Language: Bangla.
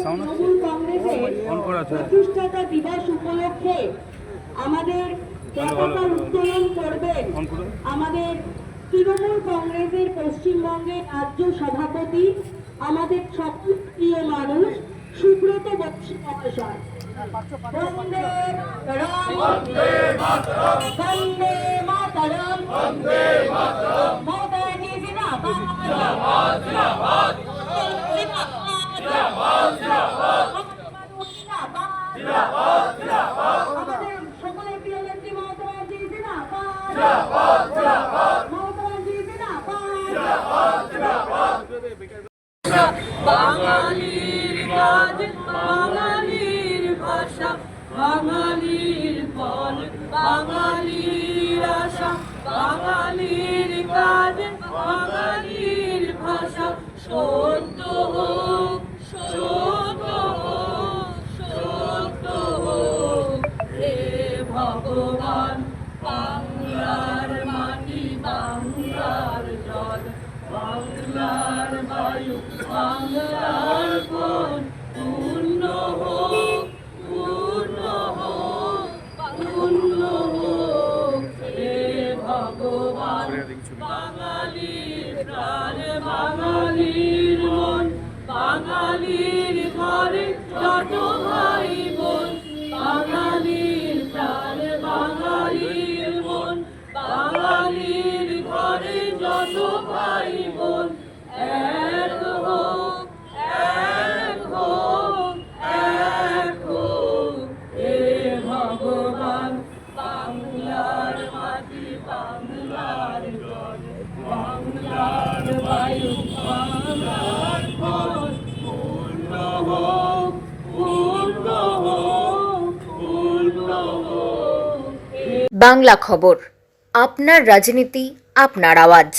তৃণমূল কংগ্রেসের প্রতিষ্ঠাতা দিবস উপলক্ষে আমাদের পতাকা উত্তোলন করবেন আমাদের তৃণমূল কংগ্রেসের পশ্চিমবঙ্গের রাজ্য সভাপতি, আমাদের সকল প্রিয় মানুষ সুব্রত বক্সী মহাশয়। বন্দে মাতরম, বন্দে মাতরম, বন্দে মাতরম, মোদী জিন্দাবাদ, জিন্দাবাদ, জিন্দাবাদ, জিন্দাবাদ, জিন্দাবাদ, জিন্দাবাদ, আমাদের সকলের প্রিয় নেত্রী মমতা ব্যানার্জি জিন্দাবাদ, জিন্দাবাদ, জিন্দাবাদ, মমতা ব্যানার্জি জিন্দাবাদ, জিন্দাবাদ, জিন্দাবাদ। বাঙালির কাজ, বাঙালির ভাষা, বাঙালির ফল, বাঙালির আশা, বাঙালির কাজ, বাঙালির ভাষা, সত্য হোক, সত্য হোক, সত্য হোক, হে ভগবান। বাংলার মাটি, বাংলার জল, বাংলার বায়ু, বাংলার বন, পূর্ণ হোক, পূর্ণ হোক, পূর্ণ হোক, হে ভগবান। বাঙালির প্রাণ, বাঙালির মন, বাঙালির ঘরে যত ভাই বোন, বাঙালির প্রাণ, বাঙালির মন, বাঙালির ঘরে যত ভাই বোন, এক হোক, এক হোক, এক হোক, হে ভগবান। বাংলার মাটি, বাংলার জল, বাংলার বায়ু, বাংলার ফল, পূর্ণ হোক, পূর্ণ হোক, পূর্ণ হোক। বাংলা খবর, আপনার রাজনীতি, আপনার আওয়াজ।